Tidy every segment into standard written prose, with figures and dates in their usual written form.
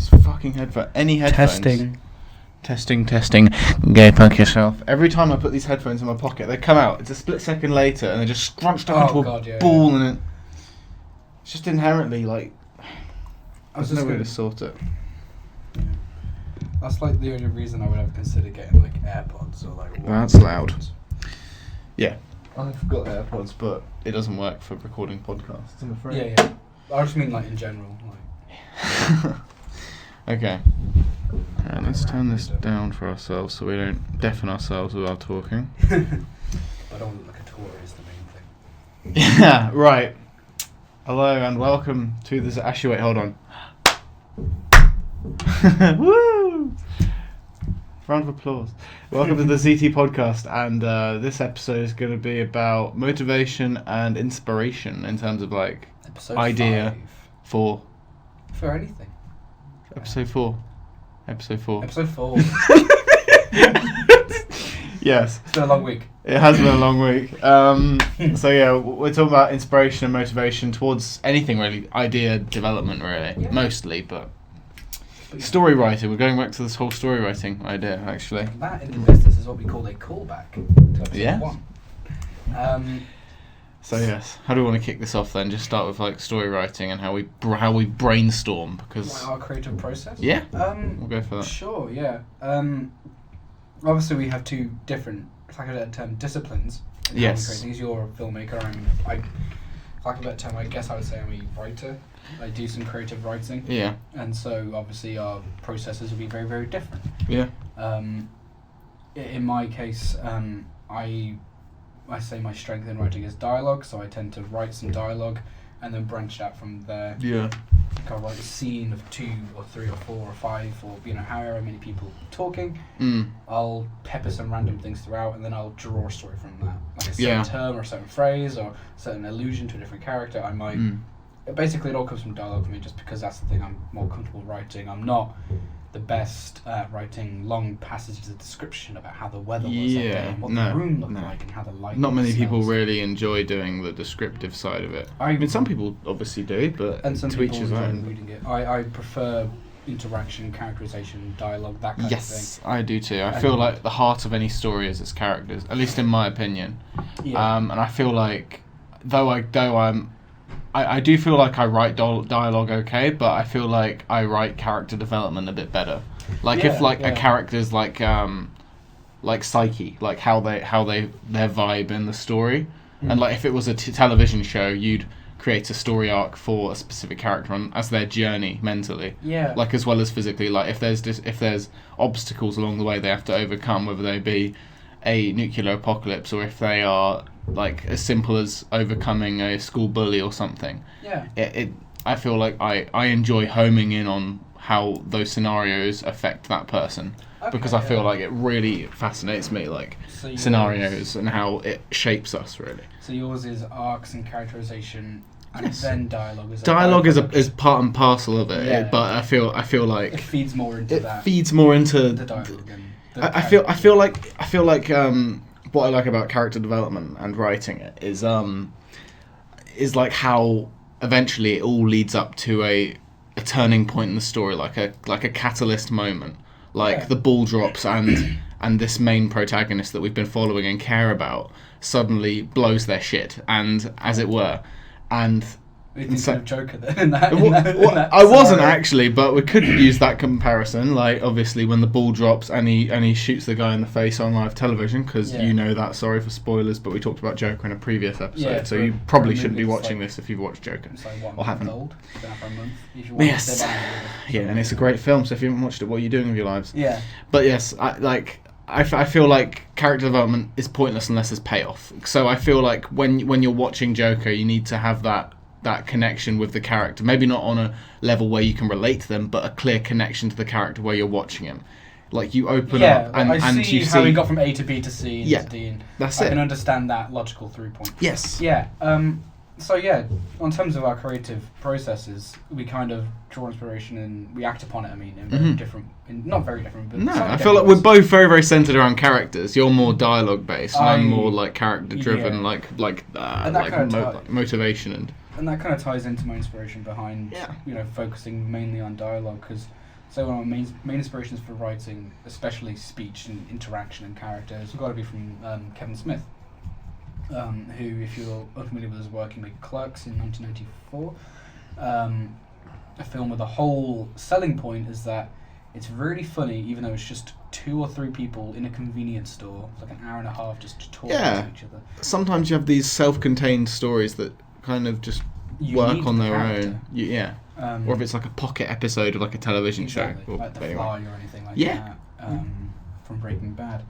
These fucking headphones. Any headphones. Testing. Go fuck yourself. Every time I put these headphones in my pocket, they come out. It's a split second later, and they're just scrunched up into a ball, and it's just inherently like. There's no way to sort it. Yeah. That's like the only reason I would ever consider getting like AirPods or like. That's loud. Yeah, I've got AirPods, but it doesn't work for recording podcasts, I'm afraid. Yeah. I just mean like in general. Like. Okay. Let's turn this down for ourselves so we don't deafen ourselves while talking. I don't look like a tour is the main thing. Yeah, right. Hello and welcome to this. Actually, wait, hold on. Woo! Round of applause. Welcome to the ZT podcast, and this episode is going to be about motivation and inspiration in terms of like episode idea 5. for anything. Episode 4. Episode 4. Yes. It's been a long week. It has been a long week. So yeah, we're talking about inspiration and motivation towards anything really, idea development really, mostly, but story writing. We're going back to this whole story writing idea actually. That in the business is what we call a callback to episode 1. So yes, how do we want to kick this off then? Just start with like story writing and how we brainstorm because our creative process. Yeah. We'll go for that. Sure. Yeah. Obviously, we have two different, lack of a better term, disciplines. Yes. You're a filmmaker. Lack of a better term, I guess I would say I'm a writer. I do some creative writing. Yeah. And so obviously our processes will be very, very different. Yeah. In my case, I say my strength in writing is dialogue, so I tend to write some dialogue and then branch out from there. Yeah. I'll write a scene of 2 or 3 or 4 or 5 or however many people talking. I'll pepper some random things throughout and then I'll draw a story from that. Like a certain term or a certain phrase or a certain allusion to a different character. I might basically it all comes from dialogue for me just because that's the thing I'm more comfortable writing. I'm not the best at writing long passages of description about how the weather was that day and what the room looked like and how the light. Not many people really enjoy doing the descriptive side of it. I mean, some people obviously do, but and some to people each his own. Reading it. I prefer interaction, characterization, dialogue, that kind of thing. Yes, I do too. I feel like the heart of any story is its characters, at least in my opinion. Yeah. And I feel like I do feel like I write dialogue okay, but I feel like I write character development a bit better. Like if a character's like psyche, like how their vibe in the story, and like if it was a television show, you'd create a story arc for a specific character as their journey mentally. Yeah. Like as well as physically. Like if there's obstacles along the way they have to overcome, whether they be a nuclear apocalypse or if they are like as simple as overcoming a school bully or something. Yeah. I feel like I enjoy homing in on how those scenarios affect that person because I feel like it really fascinates me, like scenarios and how it shapes us really. So yours is arcs and characterization, and then dialogue is. Dialogue is part and parcel of it, but I feel like it feeds more into that. It feeds more into the dialogue. I feel like what I like about character development and writing it is like how eventually it all leads up to a turning point in the story, like a catalyst moment, like the ball drops and this main protagonist that we've been following and care about suddenly blows their shit, and as it were, and. So, Joker then in that I wasn't actually, but we could use that comparison. Like obviously, when the ball drops and he shoots the guy in the face on live television, because you know that. Sorry for spoilers, but we talked about Joker in a previous episode, so you probably shouldn't be watching this if you've watched Joker or haven't. Yes, and it's a great film. So if you haven't watched it, what are you doing with your lives? Yeah, but yes, I feel like character development is pointless unless there's payoff. So I feel like when you're watching Joker, you need to have that connection with the character, maybe not on a level where you can relate to them, but a clear connection to the character where you're watching him. Like you open up and you see how he got from A to B to C into D, and that's I can understand that logical through point. Yes. Yeah. So yeah, in terms of our creative processes, we kind of draw inspiration and we act upon it. I mean, in very different, not very different, but I feel like we're both very, very centered around characters. You're more dialogue based, and I'm more like character driven, like motivation and that kind of ties into my inspiration behind focusing mainly on dialogue, because So one of my main inspirations for writing, especially speech and interaction and characters, have got to be from Kevin Smith, who, if you're unfamiliar with his work, he made Clerks in 1994. A film where the whole selling point is that it's really funny, even though it's just 2 or 3 people in a convenience store, like an hour and a half just talking to each other. Sometimes you have these self-contained stories that kind of just work on their own. Or if it's like a pocket episode of like a television show. Or like The Fly or anything like that. From Breaking Bad.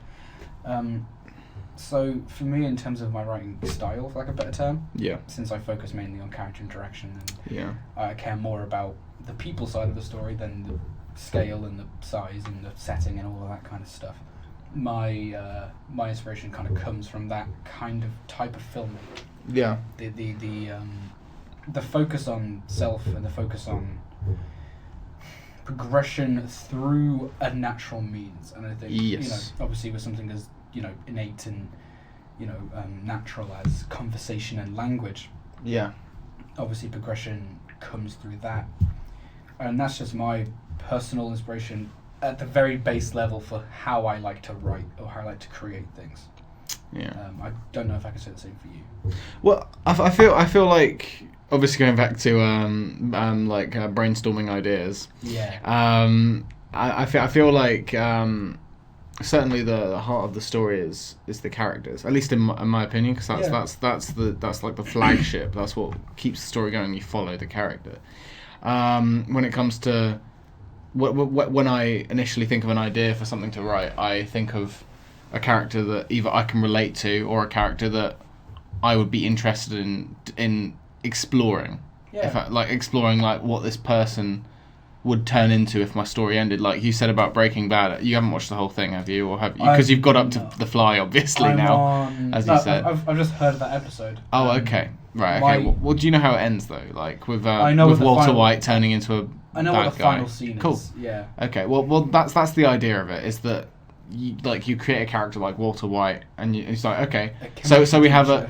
So for me, in terms of my writing style, for lack of a better term, since I focus mainly on character interaction and I care more about the people side of the story than the scale and the size and the setting and all of that kind of stuff. My inspiration kind of comes from that kind of type of filmmaking. Yeah. The focus on self and the focus on progression through a natural means, and I think obviously with something as innate and natural as conversation and language. Yeah. Obviously, progression comes through that, and that's just my personal inspiration at the very base level for how I like to write or how I like to create things. Yeah. I don't know if I can say the same for you. Well, I feel like, obviously going back to brainstorming ideas. Yeah. I feel like certainly the heart of the story is the characters, at least in my opinion, because that's like the flagship. That's what keeps the story going. You follow the character. When it comes to when I initially think of an idea for something to write, I think of a character that either I can relate to or a character that I would be interested in exploring. Yeah. If I, exploring what this person would turn into if my story ended. Like you said about Breaking Bad, you haven't watched the whole thing, have you? Or have you? Because you've got up to The Fly, obviously, as you said. I've just heard of that episode. Oh, okay. Right, okay. Well, do you know how it ends, though? Like, with Walter White turning into a bad guy? I know what the final scene is. Cool. Yeah. Okay, well, that's the idea of it, is that you create a character like Walter White, and it's like, okay, so we have an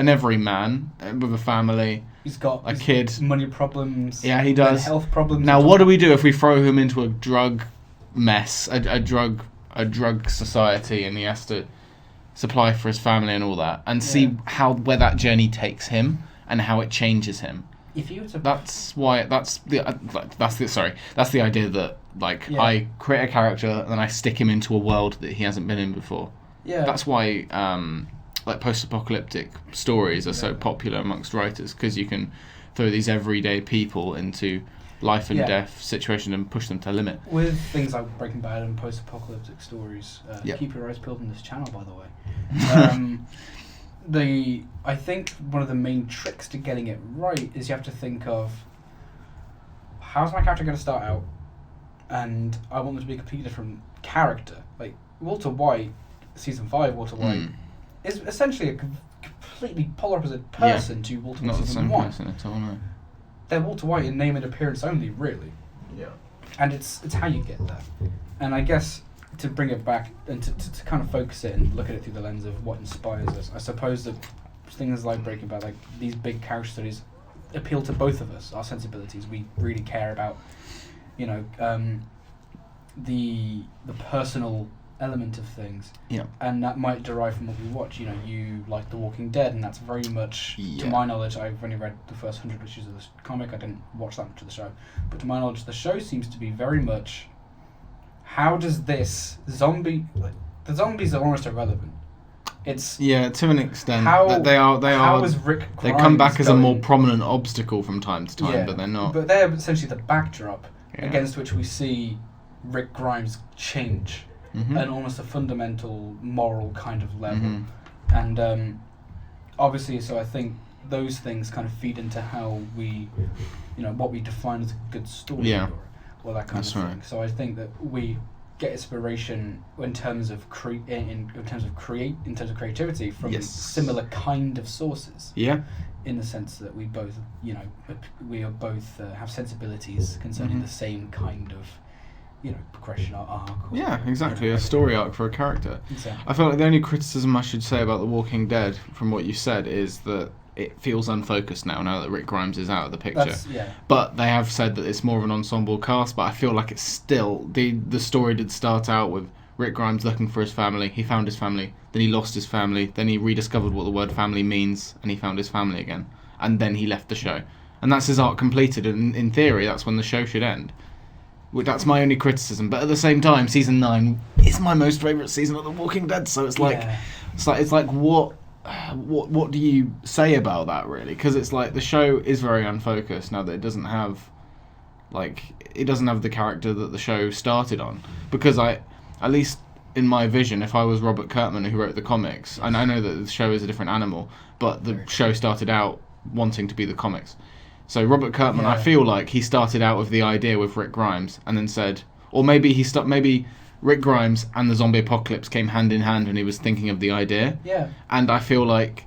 everyman with a family. He's got a kid, money problems. Yeah, he does. Health problems. Now, what do we do if we throw him into a drug mess, a drug society, and he has to supply for his family and all that, and see where that journey takes him and how it changes him. If you were to... That's the idea that I create a character and then I stick him into a world that he hasn't been in before. Yeah. That's why post-apocalyptic stories are so popular amongst writers, because you can throw these everyday people into life and death situation and push them to the limit. With things like Breaking Bad and post-apocalyptic stories, keep your eyes peeled on this channel, by the way. I think one of the main tricks to getting it right is you have to think of, how's my character going to start out, and I want them to be a completely different character. Like Walter White, season 5 Walter White is essentially a completely polar opposite person to Walter White season 1. Not the same person at all, no. They're Walter White in name and appearance only, really. Yeah. And it's how you get there. And I guess to bring it back and to kind of focus it and look at it through the lens of what inspires us, I suppose that things like Breaking Bad, like these big character studies, appeal to both of us, our sensibilities. We really care about, the personal element of things. Yeah. And that might derive from what we watch. You like The Walking Dead, and that's very much, to my knowledge, I've only read the first 100 issues of this comic, I didn't watch that much of the show, but to my knowledge, the show seems to be very much, how does this zombie... the zombies are almost irrelevant. It's... Yeah, to an extent. How is Rick Grimes they come back as a more prominent obstacle from time to time, but they're not. But they're essentially the backdrop against which we see Rick Grimes change. Mm-hmm. And almost a fundamental moral kind of level. Mm-hmm. And obviously, so I think those things kind of feed into how we, what we define as a good story or that kind of thing. Right. So I think that we get inspiration in terms of creativity from similar kind of sources. Yeah. In the sense that we both, we are both have sensibilities concerning the same kind of, progression or arc. Exactly. A story arc for a character. Exactly. I feel like the only criticism I should say about The Walking Dead, from what you said, is that it feels unfocused now that Rick Grimes is out of the picture. Yeah. But they have said that it's more of an ensemble cast, but I feel like it's still... The story did start out with Rick Grimes looking for his family. He found his family, then he lost his family, then he rediscovered what the word family means, and he found his family again. And then he left the show. And that's his arc completed, and in theory, that's when the show should end. That's my only criticism. But at the same time, season 9 is my most favourite season of The Walking Dead, so it's like... Yeah. It's like what do you say about that, really? Because it's like the show is very unfocused now that it doesn't have the character that the show started on. Because at least in my vision, if I was Robert Kirkman who wrote the comics, and I know that the show is a different animal, but the show started out wanting to be the comics. So Robert Kirkman, I feel like he started out with the idea with Rick Grimes, and then said, or maybe maybe Rick Grimes and the zombie apocalypse came hand in hand when he was thinking of the idea. Yeah. And I feel like,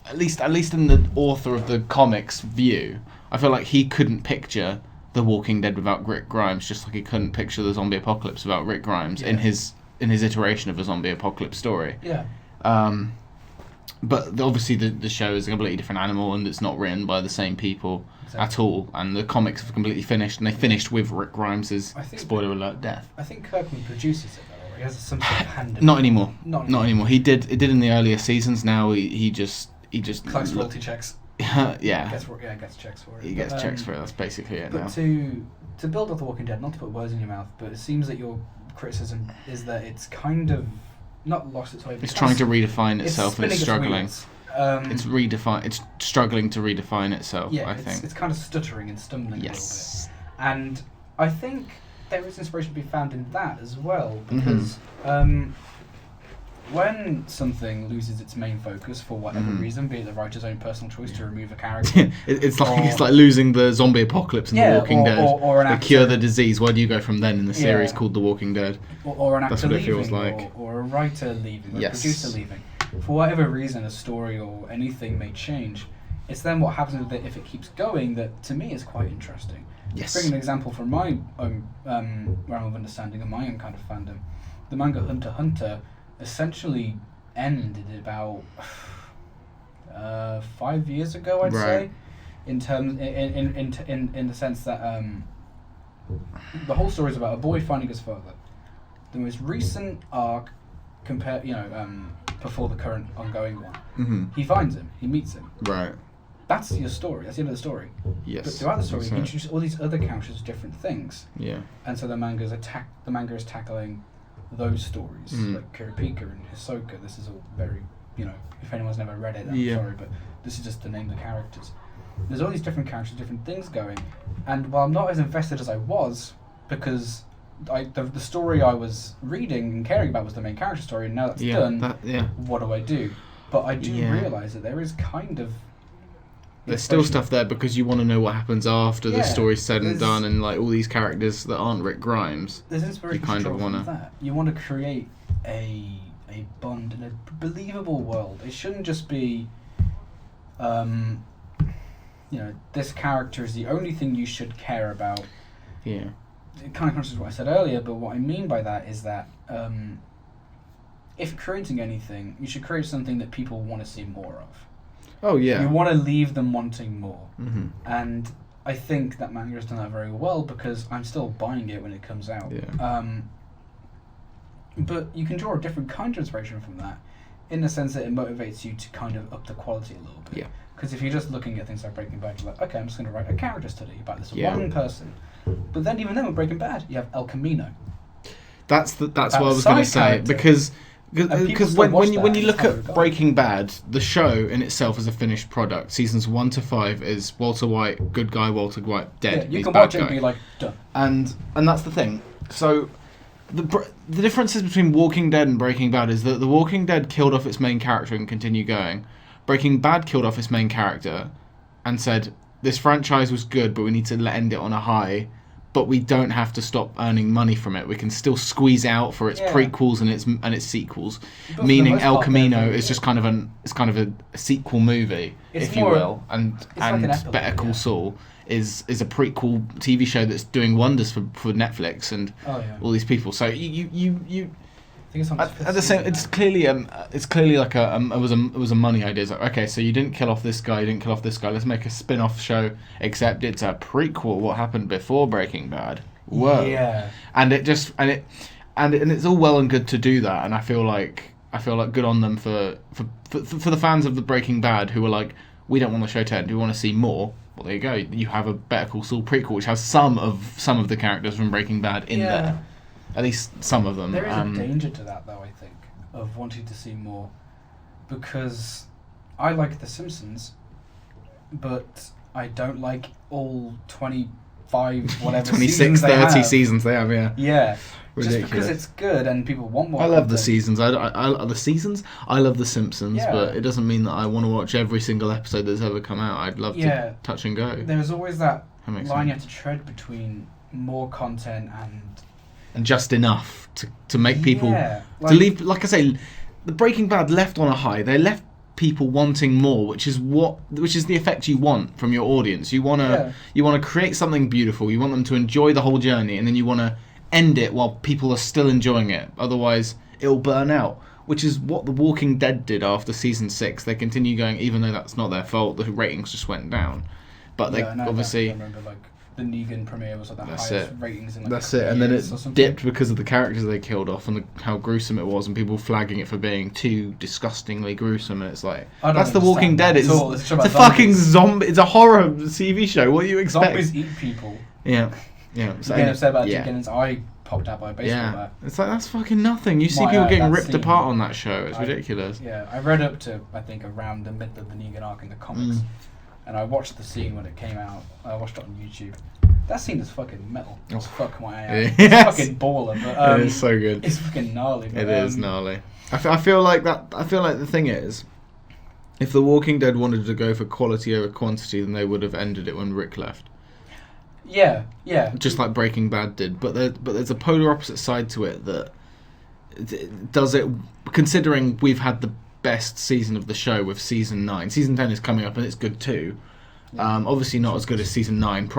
at least in the author of the comics view, I feel like he couldn't picture The Walking Dead without Rick Grimes, just like he couldn't picture the zombie apocalypse without Rick Grimes in his iteration of a zombie apocalypse story. Yeah. But obviously the show is a completely different animal, and it's not written by the same people at all. And the comics have completely finished, and they finished with Rick Grimes' spoiler alert death. I think Kirkman produces it though. He has some sort of hand in it. Not anymore. Not anymore. It did in the earlier seasons. Now he just collects royalty checks. Yeah. Gets checks for it. He gets checks for it. That's basically it now. But to build up The Walking Dead, not to put words in your mouth, but it seems that your criticism is that it's kind of not lost its way. It's trying to redefine itself, and it's struggling. It's struggling to redefine itself. Yeah, I think it's kind of stuttering and stumbling a little bit. And I think there is inspiration to be found in that as well, because when something loses its main focus for whatever reason, be it the writer's own personal choice to remove a character, it's like losing the zombie apocalypse in The Walking Dead, or an actor, cure the disease. Where do you go from then in the series called The Walking Dead? Or an actor That's what leaving, it feels like. or a writer leaving, or a producer leaving. For whatever reason, a story or anything may change. It's then what happens with it if it keeps going that, to me, is quite interesting. Yes. Bring an example from my own realm of understanding and my own kind of fandom. The manga Hunter x Hunter essentially ended about 5 years ago, I'd say, in the sense that the whole story is about a boy finding his father. The most recent arc, before the current ongoing one, he finds him, he meets him. Right. That's your story. That's the end of the story. Yes. But throughout the story, you introduce all these other characters, different things. Yeah. And so the manga is tackling those stories, like Kurapika and Hisoka. This is all very, if anyone's never read it, I'm sorry, but this is just the name of the characters. There's all these different characters, different things going, and while I'm not as invested as I was, because the story I was reading and caring about was the main character story, and now that's done, what do I do? But I do realise that there is kind of... There's still stuff there because you want to know what happens after the story's said and done, and like all these characters that aren't Rick Grimes. There's inspiration you kind of want to... that. You want to create a bond in a believable world. It shouldn't just be, this character is the only thing you should care about. Yeah. It kind of contradicts what I said earlier, but what I mean by that is that if creating anything, you should create something that people want to see more of. Oh, yeah. You want to leave them wanting more. Mm-hmm. And I think that manga has done that very well because I'm still buying it when it comes out. Yeah. But you can draw a different kind of inspiration from that in the sense that it motivates you to kind of up the quality a little bit. Yeah. Because if you're just looking at things like Breaking Bad, you're like, okay, I'm just going to write a character study about this one person. But then even then with Breaking Bad, you have El Camino. That's what I was going to say. Because when you look at Breaking Bad, the show in itself is a finished product. Seasons 1 to 5 is Walter White, good guy, Walter White, dead. Yeah, you can watch it and be like, done. And that's the thing. So the differences between Walking Dead and Breaking Bad is that The Walking Dead killed off its main character and continued going. Breaking Bad killed off its main character and said, this franchise was good, but we need to end it on a high. But we don't have to stop earning money from it. We can still squeeze out for its prequels and its sequels. But meaning El Camino is just kind of a sequel movie, if you will, and like Better Call Saul is a prequel TV show that's doing wonders for Netflix and all these people. So you think it's on its fifth at the same, season it's clearly like it was a money idea. It's like, okay, so you didn't kill off this guy, you didn't kill off this guy. Let's make a spin-off show, except it's a prequel. What happened before Breaking Bad? Whoa. Yeah. And it's all well and good to do that, and I feel like good on them for the fans of the Breaking Bad who are like, we don't want the show to end, we want to see more. Well, there you go. You have a Better Call Saul prequel, which has some of the characters from Breaking Bad in there. At least some of them. There is a danger to that, though, I think, of wanting to see more. Because I like The Simpsons, but I don't like all 25, whatever 26, 30 seasons they have, yeah. Yeah. Ridiculous. Just because it's good and people want more. I love the seasons. I the seasons. I love The Simpsons, Yeah. but it doesn't mean that I want to watch every single episode that's ever come out. I'd love to touch and go. There's always that That line you have to tread between more content and just enough to make people to leave. Like I say, the Breaking Bad left on a high. They left people wanting more, which is the effect you want from your audience. You wanna create something beautiful. You want them to enjoy the whole journey, and then you wanna end it while people are still enjoying it. Otherwise, it'll burn out. Which is what The Walking Dead did after season 6. They continue going, even though that's not their fault. The ratings just went down, but they obviously. I remember the Negan premiere was like the highest ratings in like That's it, and then it dipped because of the characters they killed off and how gruesome it was, and people flagging it for being too disgustingly gruesome. And it's like, that's The Walking Dead. It's a fucking zombie. It's a horror TV show. What do you expect? Zombies eat people. Yeah. So getting upset about getting his eye popped out by a baseball bat. It's like, that's fucking nothing. You see people getting ripped apart on that show. It's ridiculous. Yeah, I read up to, I think, around the middle of the Negan arc in the comics. And I watched the scene when it came out. I watched it on YouTube. That scene is fucking metal. It's fuck my eye out. It's fucking baller, but it is so good. It's fucking gnarly. But, it is gnarly. I feel like the thing is, if The Walking Dead wanted to go for quality over quantity, then they would have ended it when Rick left. Yeah. Just like Breaking Bad did, but there's a polar opposite side to it that does it. Considering we've had the best season of the show with season 9, season 10 is coming up and it's good too. Obviously not as good as season 9.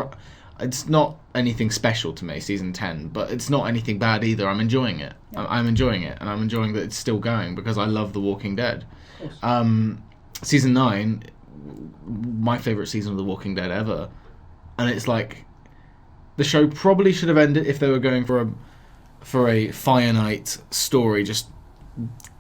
It's not anything special to me, season 10, but it's not anything bad either. I'm enjoying it. I'm enjoying it, and I'm enjoying that it's still going because I love The Walking Dead. Season 9, my favourite season of The Walking Dead ever, and it's like the show probably should have ended if they were going for a finite story, just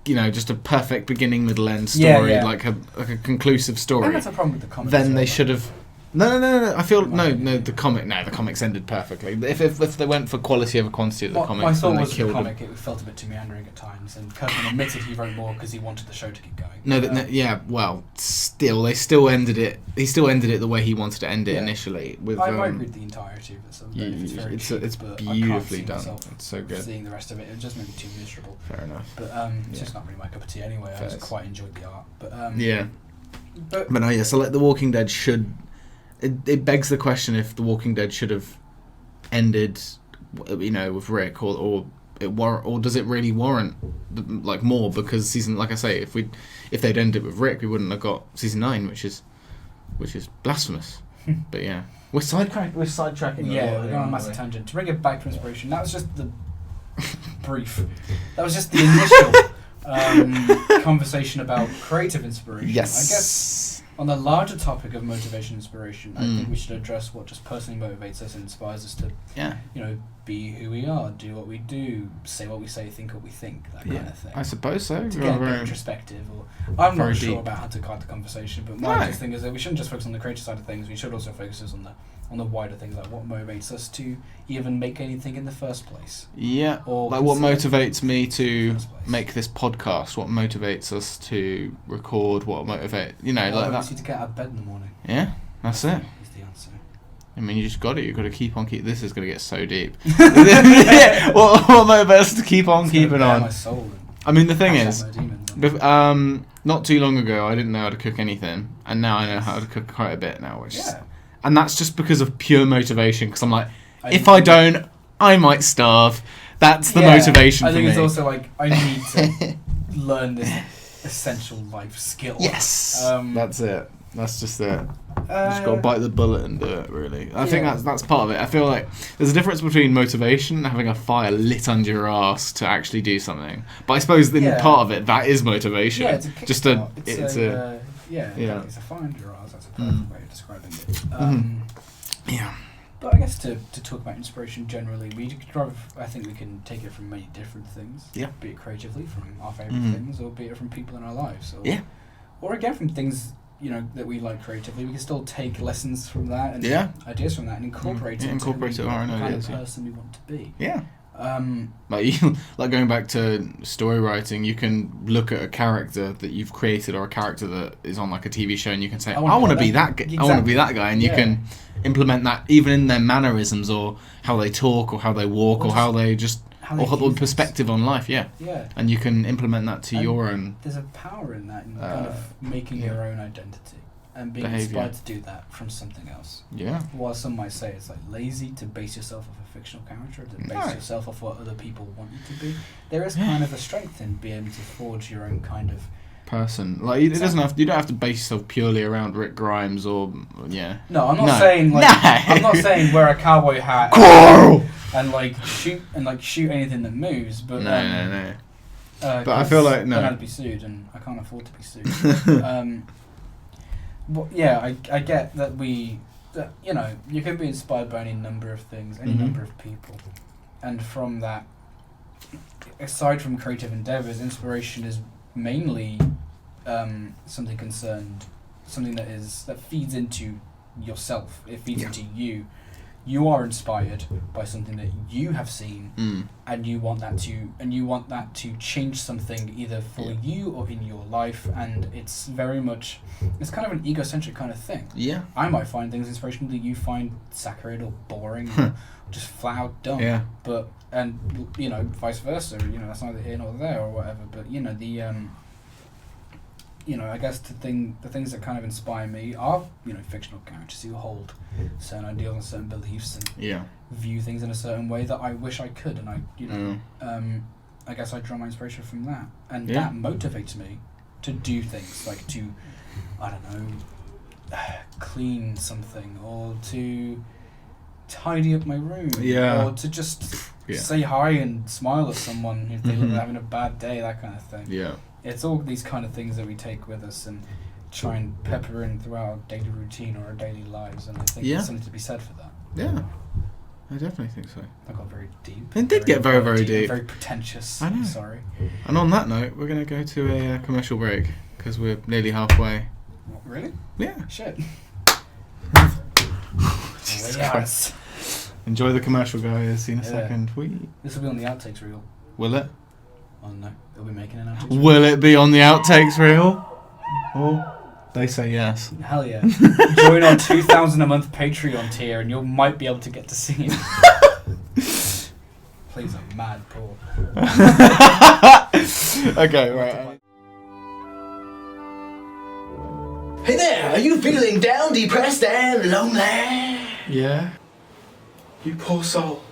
a perfect beginning, middle, end story, like a conclusive story. And that's a problem with the comics. Then they should have. No. I feel the comics ended perfectly. If they went for quality over quantity of the comics, my thought then was they killed the comic. them. It felt a bit too meandering at times, and Kirkman admitted he wrote more because he wanted the show to keep going. They still ended it. He still ended it the way he wanted to end it initially. With I might read the entirety of it. So it's beautifully done. It's so good. Seeing the rest of it, it just made me too miserable. Fair enough. But it's just not really my cup of tea anyway. I just quite enjoyed the art. But But no, yeah. So like The Walking Dead should. It begs the question if The Walking Dead should have ended, with Rick, or does it really warrant more? Because season, like I say, if they'd ended with Rick, we wouldn't have got season 9, which is blasphemous. But yeah, we're sidetracking. Yeah, we're going on a massive tangent. To bring it back to inspiration, that was just the brief. That was just the initial conversation about creative inspiration. Yes. I guess. On the larger topic of motivation and inspiration, I think we should address what just personally motivates us and inspires us to, be who we are, do what we do, say what we say, think what we think, that kind of thing. I suppose so. To get a bit introspective. I'm not sure about how to guide the conversation, but my thing is that we shouldn't just focus on the creative side of things, we should also focus on the wider things, like what motivates us to even make anything in the first place. Yeah, or like what motivates me to make this podcast, what motivates us to record, what motivates, like that. Obviously to get out of bed in the morning. Yeah, that's it. Is the answer. I mean, you've got to keep on this is going to get so deep. What motivates us to keep on keeping on? My soul. I mean, the thing is, not too long ago, I didn't know how to cook anything, and now I know how to cook quite a bit now, and that's just because of pure motivation, because I'm like, if I don't, I might starve. That's the motivation for me. I think it's also like, I need to learn this essential life skill. Yes, that's it. That's just it. You just got to bite the bullet and do it, really. I think that's part of it. I feel like there's a difference between motivation and having a fire lit under your ass to actually do something. But I suppose in part of it, that is motivation. Yeah, it's a kickstart. It's a fire under your ass. That's a perfect way of describing it. Yeah. But I guess to talk about inspiration generally, I think we can take it from many different things. Yeah. Be it creatively from our favourite things, or be it from people in our lives. Or again from things that we like creatively. We can still take lessons from that and ideas from that and incorporate it into our own the kind ideas, of person we want to be. Yeah. Like going back to story writing, you can look at a character that you've created or a character that is on like a TV show, and you can say, I want to be that guy. I want to be that guy, and you can implement that even in their mannerisms or how they talk or how they walk or how they just or perspective on life. Yeah. And you can implement that to your own. There's a power in that, in kind of making your own identity and being inspired to do that from something else. Yeah. While some might say it's like lazy to base yourself off a fictional character, to base yourself off what other people want you to be, there is kind of a strength in being able to forge your own kind of person. Like it doesn't have. You don't have to base yourself purely around Rick Grimes or No, I'm not saying I'm not saying wear a cowboy hat and shoot anything that moves. But no. But I feel like no. Then I'd be sued, and I can't afford to be sued. But I get that you can be inspired by any number of things, any number of people, and from that, aside from creative endeavors, inspiration is mainly something that feeds into yourself. It feeds into you. You are inspired by something that you have seen, and you want that to change something either for you or in your life. And it's kind of an egocentric kind of thing. Yeah, I might find things inspirational that you find saccharine or boring, or just flat out dumb. Yeah, but vice versa. That's neither here nor there or whatever. But I guess the things that kind of inspire me are, fictional characters who hold certain ideals and certain beliefs and view things in a certain way that I wish I could, and I guess I draw my inspiration from that, and that motivates me to do things like to, I don't know, clean something or to tidy up my room, or to just say hi and smile at someone if they look like having a bad day, that kind of thing. Yeah. It's all these kind of things that we take with us and try and pepper in throughout our daily routine or our daily lives, and I think there's something to be said for that. Yeah, I definitely think so. I got very deep. It did get very, very deep. Very pretentious. I know. I'm sorry. And on that note, we're going to go to a commercial break because we're nearly halfway. What, really? Yeah. Shit. Jesus Christ. Enjoy the commercial, guys. See you in a second. This will be on the outtakes reel. Will it? Oh no, they'll be making an outtakes reel. Will it be on the outtakes reel? Oh, they say yes. Hell yeah. Join our 2,000 a month Patreon tier and you might be able to get to see it. Please, I'm mad, Paul. Okay, right. Hey there, are you feeling down, depressed and lonely? Yeah. You poor soul.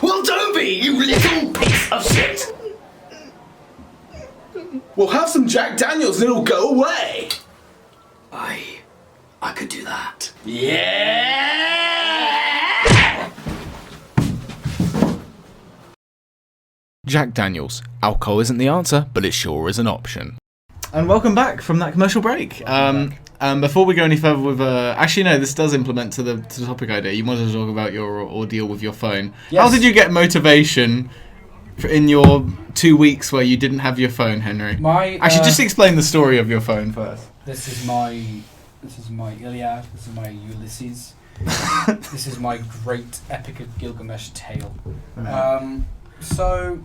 Well, don't be, you little piece of shit! We'll have some Jack Daniels and it'll go away. I could do that. Yeah! Jack Daniels. Alcohol isn't the answer, but it sure is an option. And welcome back from that commercial break. Before we go any further with... actually, no, this does implement to the topic idea. You wanted to talk about your ordeal with your phone. Yes. How did you get motivation in your 2 weeks where you didn't have your phone, Henry? Actually, just explain the story of your phone first. This is my Iliad. This is my Ulysses. This is my great epic of Gilgamesh tale. Right. So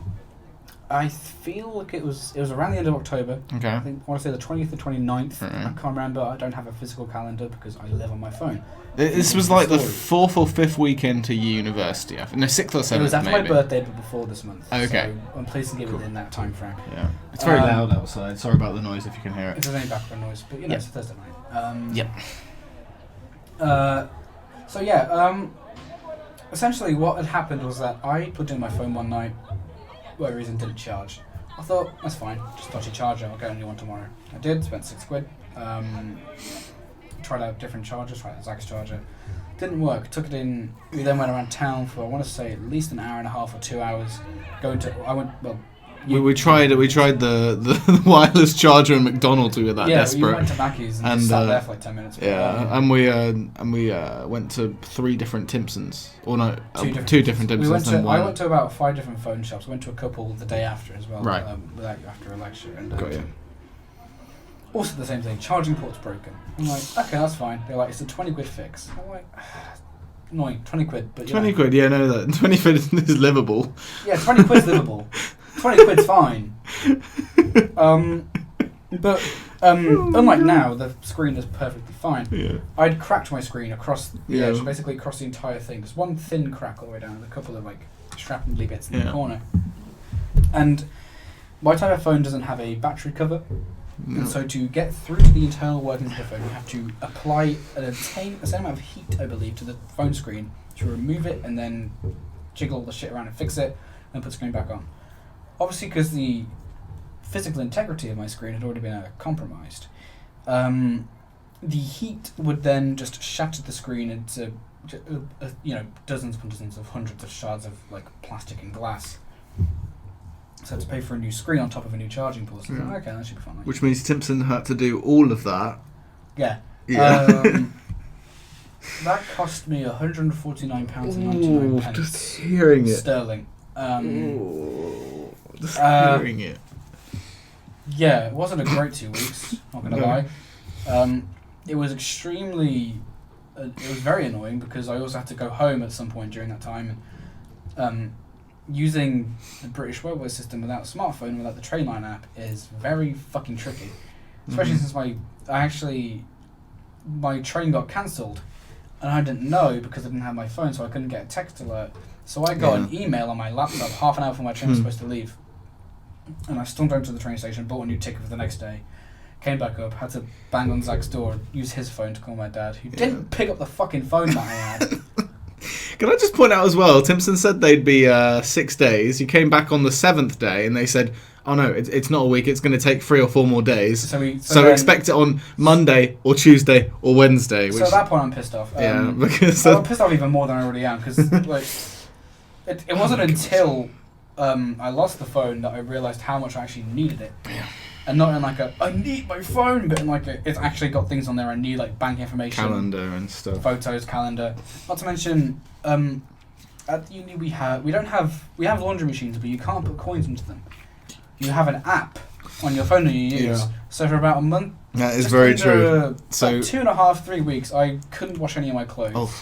I feel like it was around the end of October. Okay. I want to say the 20th or 29th. Right. I can't remember. I don't have a physical calendar because I live on my phone. This was like the 4th or 5th weekend to university. No, 6th or 7th. It was after maybe. my birthday, but before this month. Okay. So I'm pleased to give it in that time frame. Yeah. It's very loud outside. Sorry about the noise if you can hear it. If there's any background noise, but it's a Thursday night. Essentially what had happened was that I put in my phone one night, for whatever reason didn't charge. I thought, that's fine, just dodgy charger, I'll get a new one tomorrow. I did, spent £6. tried out different chargers, tried out Zag's charger. Didn't work. Took it in. We then went around town for, I want to say, at least an hour and a half or 2 hours. We tried the wireless charger in McDonald's. We were that desperate. Yeah, we went to Mackey's and just sat there for like 10 minutes. Yeah, and we went to 3 different Timpsons. Or no, 2 different Timpsons. I went to about 5 different phone shops. I went to a couple the day after as well. Right. Without you after a lecture. And, got you. Also the same thing. Charging port's broken. I'm like, okay, that's fine. They're like, it's a 20 quid fix. I'm like, annoying. 20 quid. But 20 quid. Yeah, no, that 20 quid is livable. Yeah, 20 quid's livable. 20 quid's fine. But unlike now, the screen is perfectly fine. Yeah. I'd cracked my screen across the Yeah. edge, basically across the entire thing. There's one thin crack all the way down and a couple of like shrapnel bits in the corner. And my type of phone doesn't have a battery cover. No. And so to get through to the internal workings of the phone, you have to apply the same amount of heat, I believe, to the phone screen to remove it and then jiggle all the shit around and fix it and put the screen back on. Obviously, because the physical integrity of my screen had already been compromised, the heat would then just shatter the screen into dozens upon dozens of hundreds of shards of like plastic and glass. So I had to pay for a new screen on top of a new charging port. So I was like, okay, that should be fine. Which means Timpson had to do all of that. Yeah. That cost me £149.99. Just hearing it. Sterling. Just hearing it. Yeah, it wasn't a great 2 weeks, not going to lie. It was extremely... it was very annoying because I also had to go home at some point during that time. And using the British railway system without a smartphone, without the Trainline app, is very fucking tricky. Especially since my train got cancelled and I didn't know because I didn't have my phone, so I couldn't get a text alert. So I got an email on my laptop half an hour before my train was supposed to leave. And I stormed over to the train station, bought a new ticket for the next day, came back up, had to bang on Zach's door, use his phone to call my dad, who didn't pick up the fucking phone that I had. Can I just point out as well, Timpson said they'd be 6 days. You came back on the 7th day and they said, oh no, it's not a week, it's going to take 3 or 4 more days. So expect it on Monday or Tuesday or Wednesday. So at that point I'm pissed off. Because I'm pissed off even more than I already am, because like, it wasn't until I lost the phone that I realised how much I actually needed it. Yeah. And not in like I need my phone, but in like it's actually got things on there I need, like bank information, calendar and stuff, photos, calendar. Not to mention, at uni we have laundry machines, but you can't put coins into them. You have an app on your phone that you use. Yeah. So for about a month, that is very true. So 2.5, 3 weeks, I couldn't wash any of my clothes. Oh.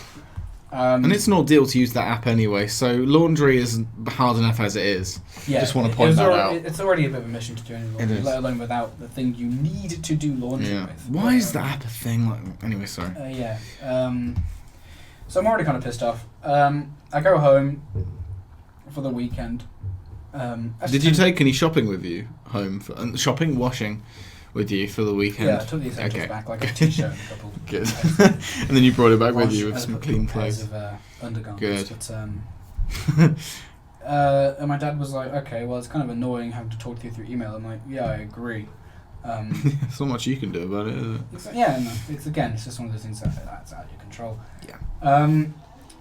And it's an ordeal to use that app anyway, so laundry isn't hard enough as it is. Yeah, just want to point that out. It's already a bit of a mission to do any laundry, let alone without the thing you need to do laundry with. Why is that app a thing? Anyway, sorry. So I'm already kind of pissed off. I go home for the weekend. Did you take any shopping with you home? Washing with you for the weekend? Yeah, I took the essentials back, like a t-shirt and a couple. Good. And then you brought it back with you with some clean clothes. Of undergarments. Good. But, and my dad was like, okay, well, it's kind of annoying having to talk to you through email. I'm like, yeah, I agree. There's not much you can do about it, is it? It's just one of those things that's out of your control. Yeah.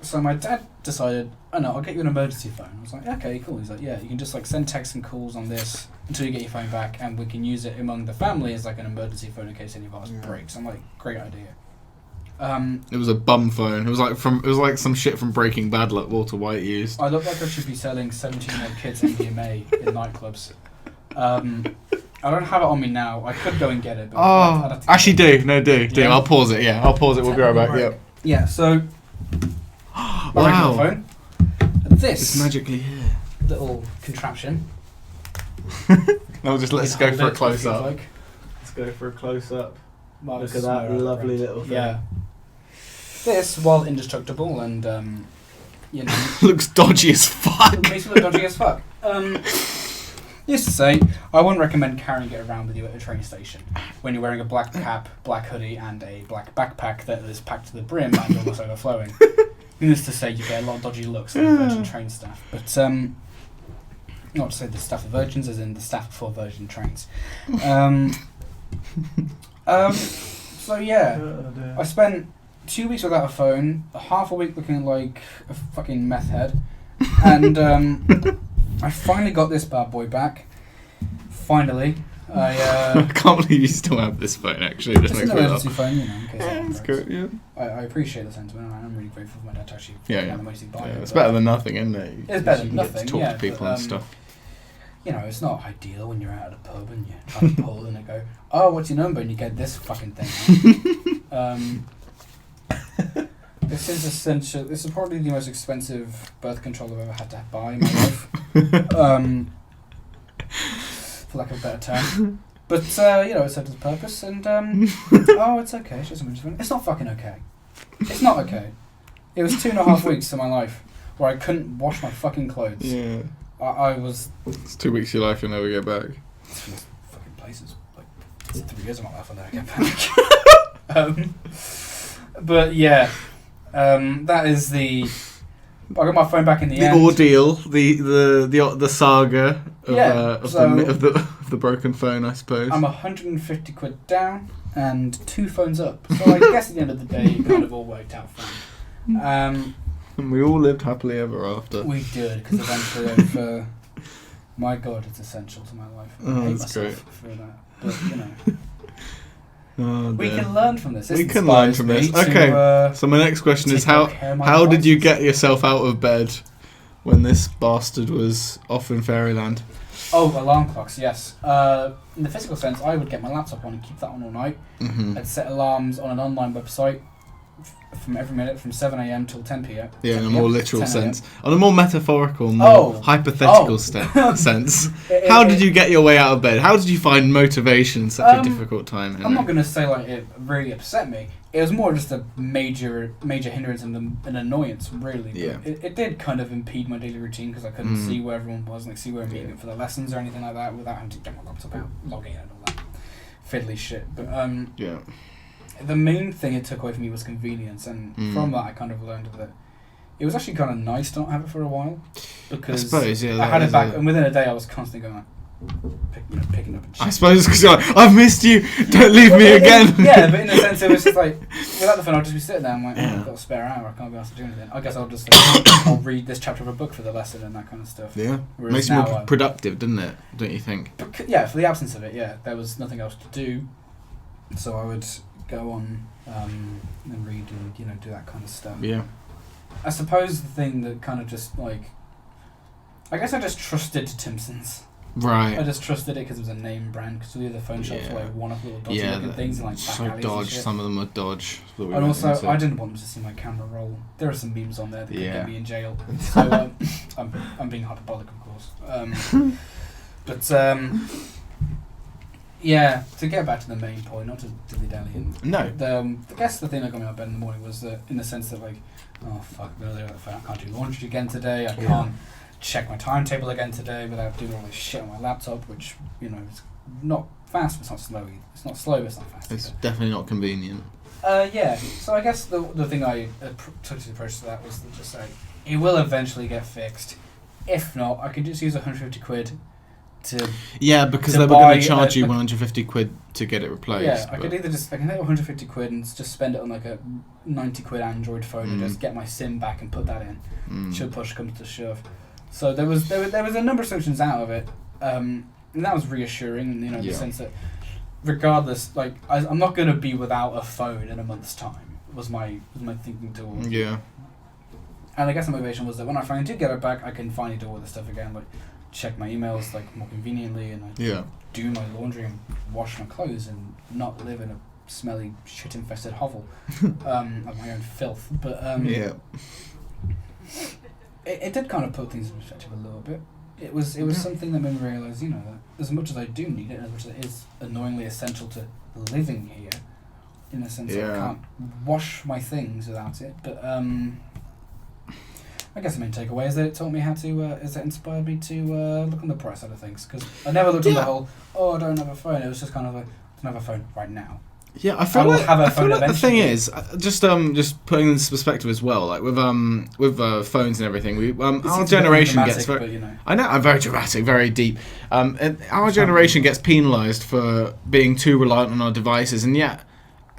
So my dad decided, oh no, I'll get you an emergency phone. I was like, okay, cool. He's like, yeah, you can just like send texts and calls on this until you get your phone back, and we can use it among the family as like an emergency phone in case any of ours breaks. I'm like, great idea. It was a bum phone. It was like some shit from Breaking Bad, like Walter White used. I look like I should be selling 17-year-old kids MDMA in nightclubs. I don't have it on me now. I could go and get it. But I'd have to actually do. No, do. Yeah. I'll pause it. Yeah, I'll pause it. We'll be right back. Yep. Yeah. So. Wow. Phone. This it's magically here. Little contraption. Let's go for a close up. Let's go for a close up. Look at that lovely little thing. Yeah. This, while indestructible and looks dodgy as fuck. Makes it look dodgy as fuck. Used to say, I wouldn't recommend carrying it around with you at a train station when you're wearing a black cap, black hoodie, and a black backpack that is packed to the brim and almost overflowing. Needless to say, you get a lot of dodgy looks from Virgin train staff. But, not to say the staff of Virgins, as in the staff before Virgin trains. So yeah, I spent 2 weeks without a phone, half a week looking like a fucking meth head, and I finally got this bad boy back. Finally, I can't believe you still have this phone. Actually, just an emergency phone, you know, in case yeah, it's good. Yeah, I appreciate the sentiment, and I'm really grateful for my dad to actually buy it. It's better than nothing, isn't it? It's better than nothing. Talk to people and stuff. You know, it's not ideal when you're out at a pub and you have a pull and they go, "Oh, what's your number?" and you get this fucking thing. This is essential. This is probably the most expensive birth control I've ever had to buy in my life. For lack of a better term. But, you know, it served its purpose, and, oh, it's okay, it's just it's not fucking okay. It's not okay. It was 2.5 weeks of my life where I couldn't wash my fucking clothes. Yeah. I was... It's 2 weeks of your life you'll never get back. It's from fucking places. Like, it's 3 years of my life I'll never get back. But, yeah. That is the... I got my phone back in the end. The ordeal, the saga of the broken phone, I suppose. I'm 150 quid down and 2 phones up. So I guess at the end of the day, it kind of all worked out fine. And we all lived happily ever after. We did, because eventually, my God, it's essential to my life. I hate myself great. for that. But, you know. Oh, we can learn from this. We can learn from this. Okay, so my next question is how did you get yourself out of bed when this bastard was off in Fairyland? Oh, alarm clocks, yes. In the physical sense, I would get my laptop on and keep that on all night. Mm-hmm. I'd set alarms on an online website from every minute from 7 a.m. till 10 p.m. Yeah, in a more literal sense. On a more metaphorical, more hypothetical sense. How did you get your way out of bed? How did you find motivation in such a difficult time, Henry? I'm not going to say like it really upset me. It was more just a major hindrance and an annoyance, really. Yeah. It did kind of impede my daily routine because I couldn't see where everyone was, like see where I'm meeting for the lessons or anything like that without having to get my laptop out, logging in and all that fiddly shit. But yeah. The main thing it took away from me was convenience, and from that I kind of learned that it was actually kind of nice to not have it for a while, because I suppose, yeah, I had it back, and within a day I was constantly going like, picking up and shit. I suppose because you're like, I've missed you, don't leave me again. Yeah, but in a sense it was just like, without the phone I'll just be sitting there, I'm like, oh, I've got a spare hour, I can't be asked to do anything. I guess I'll just I'll read this chapter of a book for the lesson and that kind of stuff. Yeah, whereas makes you more productive, doesn't it? Don't you think? Yeah, for the absence of it, yeah, there was nothing else to do, so I would go on and read and, you know, do that kind of stuff. Yeah. I suppose the thing that kind of just, like... I guess I just trusted Timpson's. Right. I just trusted it because it was a name brand, because the other phone shops were like one-off little dodgy looking things and like back so alleys dodge, and shit. some of them are dodge. And also, I didn't want them to see my camera roll. There are some memes on there that could get me in jail. So, I'm being hyperbolic, of course. Yeah, to get back to the main point, not to dilly-dally. No. I guess the thing that got me out of bed in the morning was that, in the sense that, like, oh, fuck, I can't do laundry again today, I can't check my timetable again today without doing all this shit on my laptop, which, you know, is not fast, but it's not slow. It's not slow, but it's not fast. It's definitely not convenient. Yeah, so I guess the thing I took to the approach to that was to just say, it will eventually get fixed. If not, I could just use 150 quid because they were going to charge you 150 quid to get it replaced. Yeah, I can take 150 quid and just spend it on like a 90 quid Android phone and just get my SIM back and put that in. Should push comes to shove. So there was a number of solutions out of it, and that was reassuring. You know, in the sense that regardless, like I'm not going to be without a phone in a month's time. Was my thinking towards. Yeah. And I guess the motivation was that when I finally did get it back, I can finally do all this stuff again, like check my emails like more conveniently, and I do my laundry and wash my clothes and not live in a smelly shit infested hovel of my own filth. But it did kind of put things in perspective a little bit. It was something that made me realise, you know, that as much as I do need it, as much as it is annoyingly essential to living here, in a sense that I can't wash my things without it. But I guess the main takeaway is that it taught me how to, is it inspired me to look on the price side of things, because I never looked on the whole, I don't have a phone. It was just kind of like, I don't have a phone right now. Yeah, I feel like the thing is, just putting this perspective as well, like with phones and everything, our generation gets very, but, you know. I know, I'm very dramatic, very deep. Our generation gets penalised for being too reliant on our devices, and yet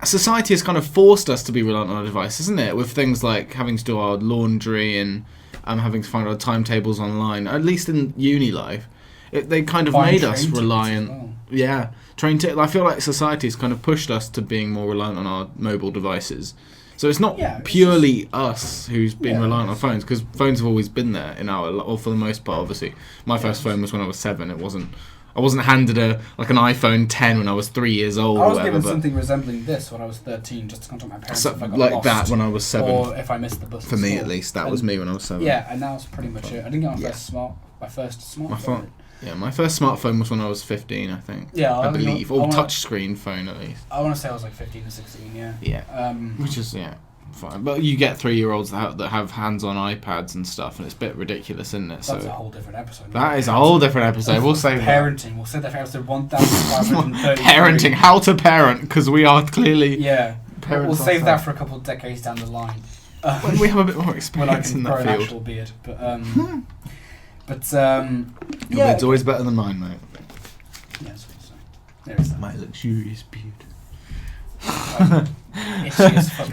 society has kind of forced us to be reliant on our device, isn't it? With things like having to do our laundry and having to find our timetables online. At least in uni life, they kind of made us reliant. Well. Yeah, I feel like society has kind of pushed us to being more reliant on our mobile devices. So it's not purely us who's been reliant on phones, because phones have always been there or for the most part. Obviously, my first phone was when I was 7. I wasn't handed an iPhone 10 when I was 3 years old. I was given something resembling this when I was 13, just to contact my parents if I got lost. That when I was 7. Or if I missed the bus. For me, at least, that was me when I was 7. Yeah, and that was pretty much it. I didn't get my first smartphone. My first smartphone was when I was 15, I think. Yeah, I believe. Or touchscreen phone, at least. I want to say I was like 15 or 16, yeah. Yeah. Which is, fine. But you get 3-year-olds that have hands on iPads and stuff, and it's a bit ridiculous, isn't it? That's a whole different episode. That is a whole different episode. We'll save parenting. We'll save that for episode 1530. Parenting. How to parent, because we are clearly... Yeah. We'll save that for a couple of decades down the line. When we have a bit more experience in that field. When I can grow an actual beard. But Your beard's always better than mine, mate. Yeah, that's what you say. There is that. My luxurious beard.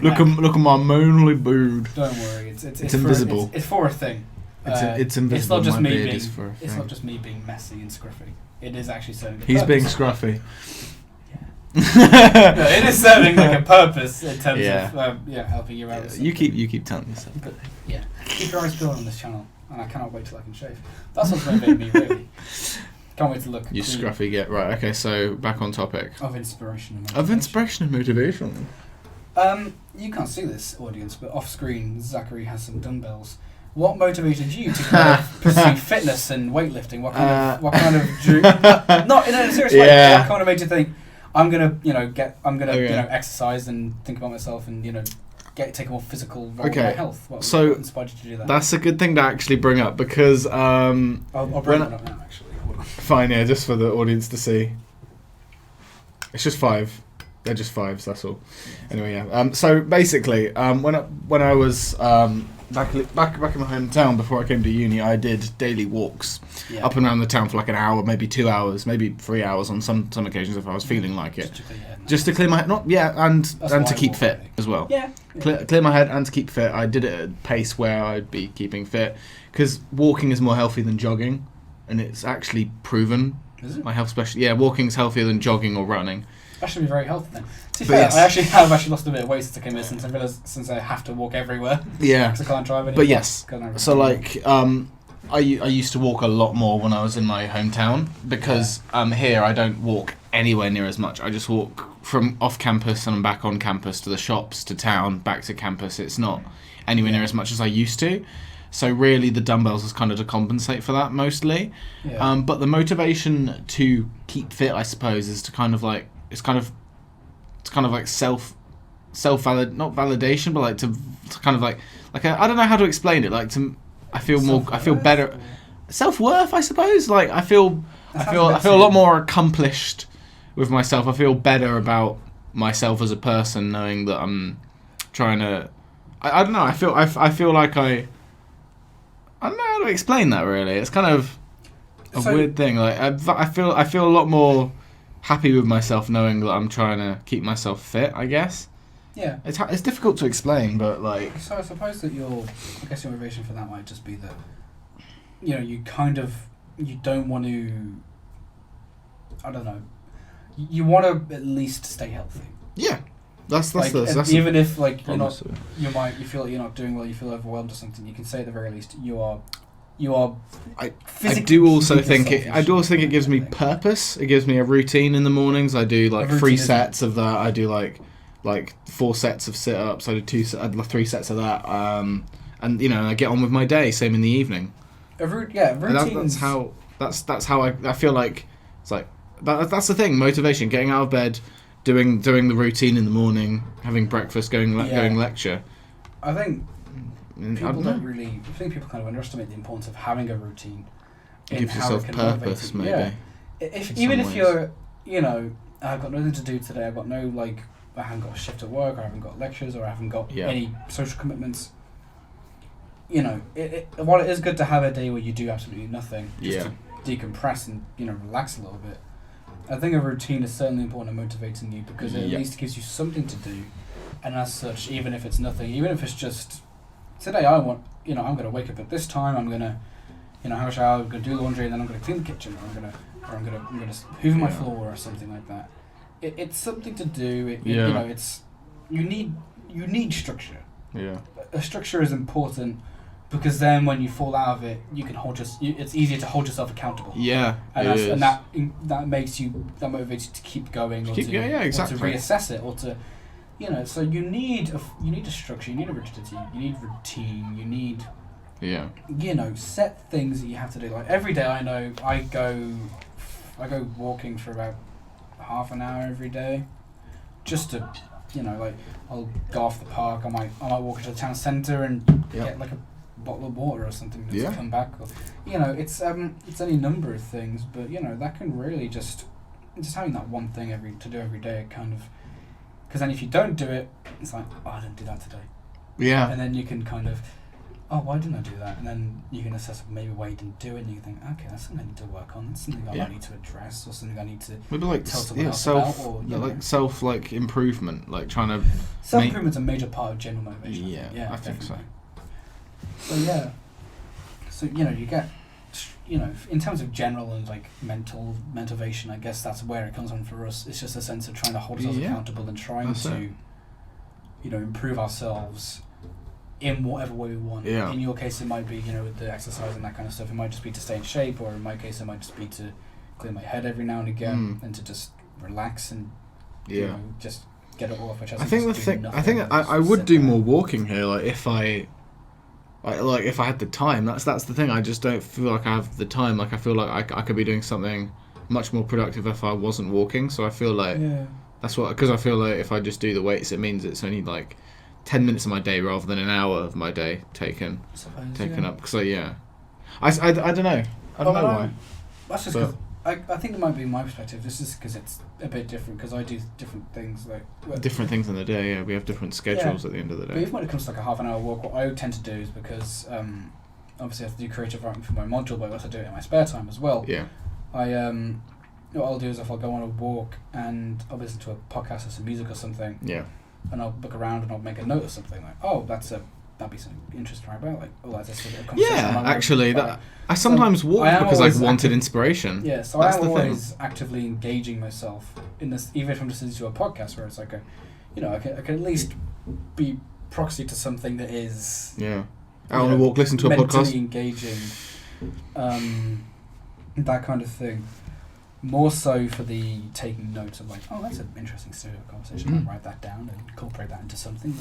Look at my manly beard. Don't worry, it's invisible. It's for a thing. It's invisible. It's not just my me beard being. Is for a it's thing. not just me being messy and scruffy. It is actually serving. He's being scruffy. Yeah. No, it is serving like a purpose in terms of helping you out. You keep telling yourself. But keep your eyes peeled on this channel, and I cannot wait till I can shave. That's what's motivating me really. Can't wait to look. You scruffy get right. Okay, so back on topic. Of inspiration and motivation. You can't see this, audience, but off screen, Zachary has some dumbbells. What motivated you to kind of pursue fitness and weightlifting? What kind of not in a serious way. What kind of made you think I'm gonna exercise and think about myself and take a more physical role in my health? What inspired you to do that? That's a good thing to actually bring up because I'll bring it up now actually. Fine, just for the audience to see. It's just 5. They're just 5s, that's all. Anyway, so basically, when I was back in my hometown before I came to uni, I did daily walks up and around the town for like an hour, maybe 2 hours, maybe 3 hours on some occasions if I was feeling like it. Just to clear my head, and to keep fit as well. Yeah. Clear my head and to keep fit. I did it at a pace where I'd be keeping fit because walking is more healthy than jogging. And it's actually proven. Is it? My health specialist. Yeah, walking's healthier than jogging or running. That should be very healthy then. To be fair, I have lost a bit of weight since I came here since I have to walk everywhere. Yeah. Because I can't drive anymore. But yes. So like, I used to walk a lot more when I was in my hometown because here I don't walk anywhere near as much. I just walk from off campus and I'm back on campus to the shops to town back to campus. It's not anywhere near as much as I used to. So really, the dumbbells is kind of to compensate for that mostly. Yeah. But the motivation to keep fit, I suppose, is to kind of like it's kind of like self not validation, but like to kind of like I don't know how to explain it. Like I feel better. Self-worth, I suppose. Like I feel a lot more accomplished with myself. I feel better about myself as a person, knowing that I'm trying to. I don't know. I feel like I don't know how to explain that really. It's kind of a weird thing. Like I feel a lot more happy with myself knowing that I'm trying to keep myself fit, I guess. Yeah. It's difficult to explain, but like. So I suppose that your motivation for that might just be that, you don't want to. I don't know. You want to at least stay healthy. Yeah. That's even if like you're not, you feel like you're not doing well, you feel overwhelmed or something. You can say at the very least you are. I do also think it gives me purpose. It gives me a routine in the mornings. I do like 3 sets of that. I do like 4 sets of sit-ups. I do 3 sets of that. And I get on with my day. Same in the evening. Routine. That's how I feel like it's like that's the thing. Motivation, getting out of bed. Doing the routine in the morning, having breakfast, going lecture. I think people kind of underestimate the importance of having a routine. It gives yourself purpose, maybe. Yeah. Even if you're, I've got nothing to do today. I've got I haven't got a shift at work, or I haven't got lectures, or I haven't got any social commitments. While it is good to have a day where you do absolutely nothing, just to decompress and relax a little bit. I think a routine is certainly important in motivating you because it at least gives you something to do, and as such, even if it's nothing, even if it's just today, I'm going to wake up at this time. I'm going to, have a shower. I'm going to do laundry, and then I'm going to clean the kitchen, or I'm going to hoover my floor or something like that. It's something to do. It's you need structure. Yeah. A structure is important because then when you fall out of it, you can it's easier to hold yourself accountable. Yeah. And that motivates you to keep going or exactly. to reassess it or to. So you need a structure, you need a rigidity, you need routine, you need, set things that you have to do. Like every day, I know I go walking for about half an hour every day, just to, I'll go off the park. I might walk into the town centre and get like a bottle of water or something to come back. Or, it's any number of things, but that can really just having that one thing to do every day, it kind of. Because then if you don't do it, it's like, oh, I didn't do that today. Yeah. And then you can kind of, oh, why didn't I do that? And then you can assess maybe why you didn't do it, and you can think, okay, that's something I need to work on. That's something I might need to address, or something I need to maybe tell someone else about. Or, self improvement, like trying to. Self-improvement's a major part of general motivation. Yeah, I think so. So yeah, you get. In terms of general and like mental motivation, I guess that's where it comes from for us. It's just a sense of trying to hold ourselves accountable and trying to, improve ourselves in whatever way we want. Yeah. In your case, it might be, with the exercise and that kind of stuff. It might just be to stay in shape, or in my case, it might just be to clear my head every now and again and to just relax and, just get it off. Which I think I would do more walking here. Like if I had the time, that's the thing. I just don't feel like I have the time. Like I feel like I could be doing something much more productive if I wasn't walking. So I feel like because I feel like if I just do the weights, it means it's only like 10 minutes of my day rather than an hour of my day taken up. So I don't know. I don't know why. That's just because I think it might be my perspective. This is because it's a bit different because I do different things different things in the day. Yeah, we have different schedules at the end of the day. But even when it comes to like a half an hour walk, what I tend to do is because obviously I have to do creative writing for my module, but I also do it in my spare time as well. Yeah. What I'll do is if I'll go on a walk and I'll listen to a podcast or some music or something. Yeah. And I'll look around and I'll make a note of something like, oh, that'd be something interesting to write about. Like, oh, that's a sort of conversation. Yeah, actually, I sometimes walk because I've wanted inspiration. Yeah, so I'm always actively engaging myself in this, even if I'm just listening to a podcast where it's like I can at least be proxy to something that is out on a walk, listen to a podcast, engaging, that kind of thing. More so for the taking notes of like, oh, that's an interesting serial conversation. I'll write that down and incorporate that into something.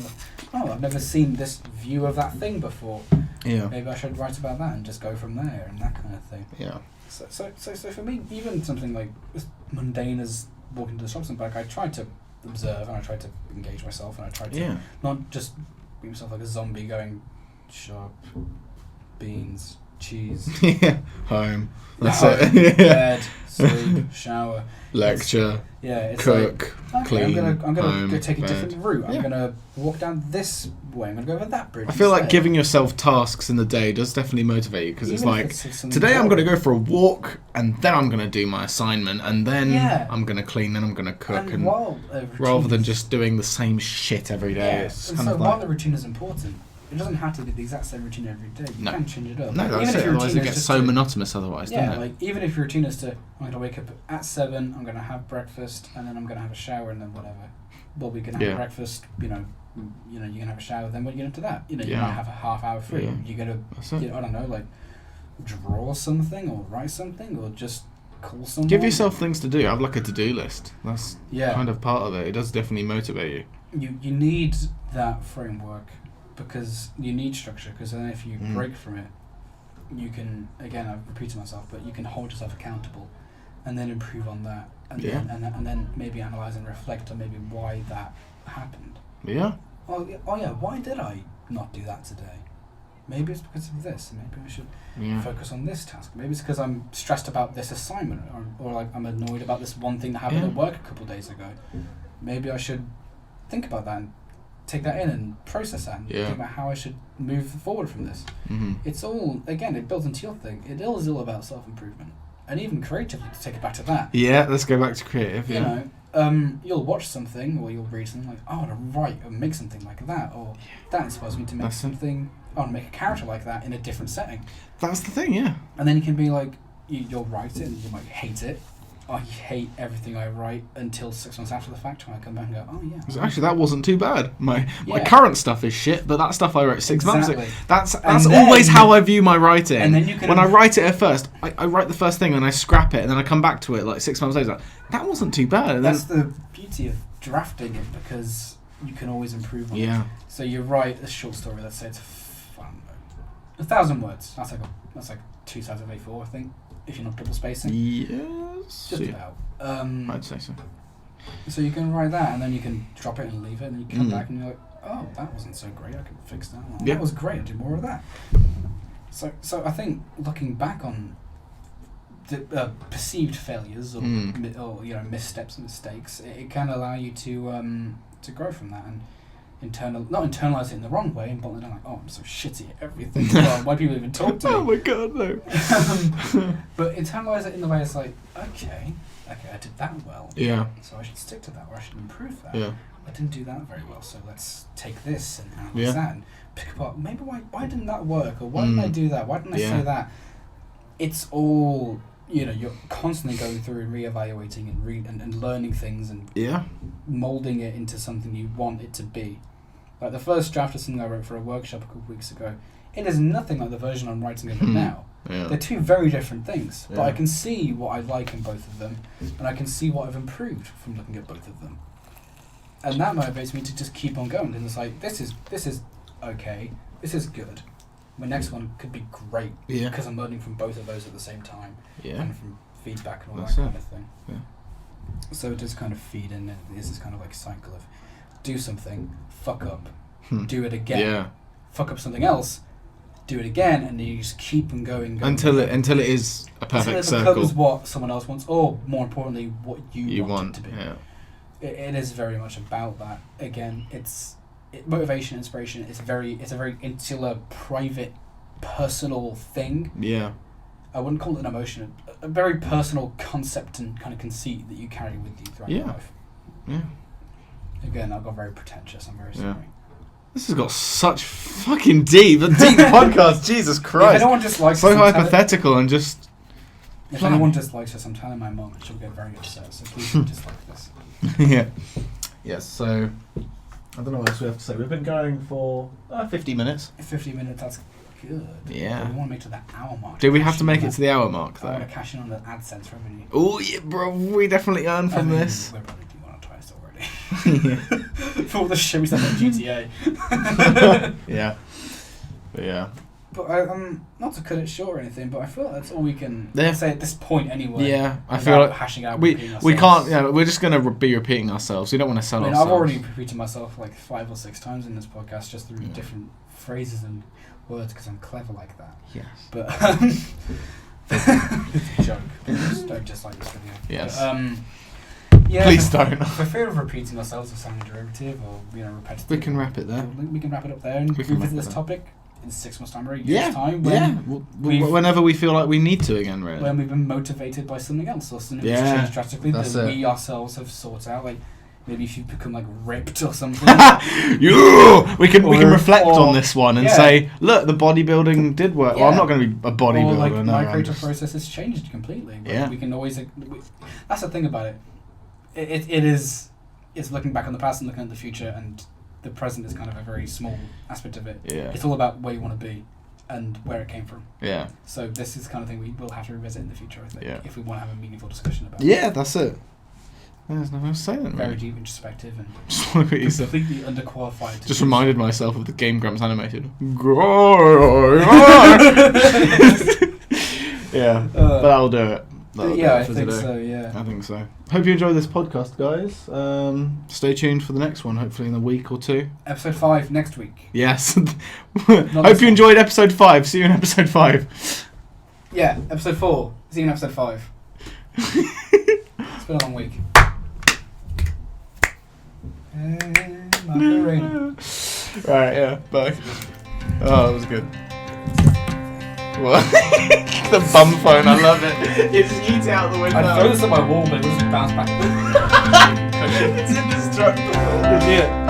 Oh, I've never seen this view of that thing before. Yeah. Maybe I should write about that and just go from there and that kind of thing. Yeah. So for me, even something like as mundane as walking to the shops and back, I try to observe and I try to engage myself and I try to not just be myself like a zombie going shop, beans, cheese, home. That's it. Bed, sleep, shower, lecture, cook, clean. I'm gonna go take a different route. I'm gonna walk down this way. I'm gonna go over that bridge. I feel like giving yourself tasks in the day does definitely motivate you because it's like today I'm gonna go for a walk and then I'm gonna do my assignment and then I'm gonna clean, then I'm gonna cook, and rather than just doing the same shit every day. It's kind of while the routine is important, it doesn't have to be the exact same routine every day. You can change it up. No, that's it. Otherwise it gets so monotonous otherwise, doesn't it? Like even if your routine is to, I'm going to wake up at 7, I'm going to have breakfast, and then I'm going to have a shower, and then whatever. Well, we can have breakfast, you can have a shower, then what are you going to do after that? You might have a half hour free. Yeah. You're going to, I don't know, like draw something or write something or just call someone. Give yourself things to do. Have like a to-do list. That's kind of part of it. It does definitely motivate you. You need that framework. Because you need structure, because then if you break from it, you can, again, I've repeated myself, but you can hold yourself accountable and then improve on that and then maybe analyse and reflect on maybe why that happened. Yeah. Why did I not do that today? Maybe it's because of this, maybe I should focus on this task. Maybe it's because I'm stressed about this assignment or like I'm annoyed about this one thing that happened at work a couple of days ago. Maybe I should think about that and take that in and process that and think about how I should move forward from this. It's all, again, it builds into your thing. It is all about self-improvement. and even creatively, to take it back to that. Yeah, let's go back to creative. You know, you'll watch something or you'll read something like, oh, I want to write or make something like that, or that inspires me to make something. I want to make a character like that in a different setting. That's the thing, yeah. And then you can be like, you'll write it and you might hate it. I hate everything I write until 6 months after the fact when I come back and go, oh yeah. So actually, that wasn't too bad. My current stuff is shit, but that stuff I wrote 6 months ago. That's always how I view my writing. And then you can when I write it at first, I write the first thing and I scrap it, and then I come back to it like 6 months later. Like, that wasn't too bad. And that's the beauty of drafting it, because you can always improve on it. So you write a short story, let's say it's 1,000 words. That's like 2 sides of A4, I think, if you're not double spacing. Yes. Just about. I'd say so. So you can write that, and then you can drop it and leave it, and you come back and you're like, oh, that wasn't so great, I can fix that. Oh, that was great, I'll do more of that. So I think looking back on the perceived failures or you know, missteps and mistakes, it can allow you to grow from that and not internalize it in the wrong way and bottle it down like, oh, I'm so shitty at everything. Why do people even talk to me? Oh my god, no. But internalize it in the way it's like, okay, I did that well. Yeah. So I should stick to that, or I should improve that. Yeah. I didn't do that very well, so let's take this and analyze that and pick apart. Maybe why didn't that work, or why didn't I do that? Why didn't I say that? It's all, you know, you're constantly going through and reevaluating and learning things and molding it into something you want it to be. Like the first draft of something I wrote for a workshop a couple of weeks ago, it is nothing like the version I'm writing of it now. Yeah. They're two very different things, but I can see what I like in both of them, and I can see what I've improved from looking at both of them. And that motivates me to just keep on going, because it's like, this is okay, this is good. My next one could be great, because I'm learning from both of those at the same time, and from feedback and all that kind of thing. Yeah. So it does kind of feed in, and there's this kind of like cycle of do something, fuck up, do it again, fuck up something else, do it again, and then you just keep on going until it is a perfect circle. Until it becomes what someone else wants, or more importantly, what you want it to be. Yeah. It is very much about that. Again, motivation, inspiration. It's a very insular, private, personal thing. Yeah. I wouldn't call it an emotion. A very personal concept and kind of conceit that you carry with you throughout your life. Yeah. Again, I got very pretentious. I'm very sorry. This has got such fucking a deep podcast. Jesus Christ. If anyone dislikes so hypothetical and just. If anyone dislikes us, I'm telling my mum, and she'll get very upset. So please don't dislike this. Yes. So I don't know what else we have to say. We've been going for 50 minutes. 50 minutes. That's good. Yeah. But we want to make it to that hour mark. Do we have to make it to the hour mark though? I want to cash in on the AdSense revenue. Oh yeah, bro. We definitely earn from this. We're probably doing one or twice already. For all the shit we said on GTA. Yeah. But yeah. But not to cut it short or anything, but I feel like that's all we can say at this point anyway. Yeah, I feel like hashing out. We can't. Yeah, we're just gonna be repeating ourselves. We don't want to sell ourselves. I've already repeated myself like 5 or 6 times in this podcast, just through different phrases and words, because I'm clever like that. Yes. But it's a joke. Just don't dislike this video. Yes. But, please don't. For fear of repeating ourselves or sounding derivative or repetitive, we can wrap it there. We can wrap it up there and revisit this topic in 6 months' time or a year's time. Whenever we feel like we need to again, really. When we've been motivated by something else or something that's changed drastically that we ourselves have sought out. Like maybe if you've become like ripped or something. we can reflect on this one and say, look, the bodybuilding did work. Yeah. Well, I'm not going to be a bodybuilder. Or like my creative process has changed completely. But we can always. That's the thing about it. It's looking back on the past and looking at the future, and the present is kind of a very small aspect of it. Yeah. It's all about where you want to be and where it came from. Yeah. So this is the kind of thing we will have to revisit in the future, I think, if we want to have a meaningful discussion about it. Yeah, that's it. There's nothing else to say then, very deep introspective and completely underqualified. Just reminded myself of the Game Grumps animated. Yeah, but that'll do it. I think so, yeah. I think so. Hope you enjoyed this podcast, guys. Stay tuned for the next one, hopefully in a week or 2. Episode 5 next week. Yes. Hope you enjoyed episode 5. See you in episode 5. Yeah, episode 4. See you in episode 5. It's been a long week. Right, yeah, bye. Oh, that was good. What? The bum phone, I love it. You just yeet it out the window. I'd throw this at my wall, but it would just bounce back. It's indestructible. Yeah.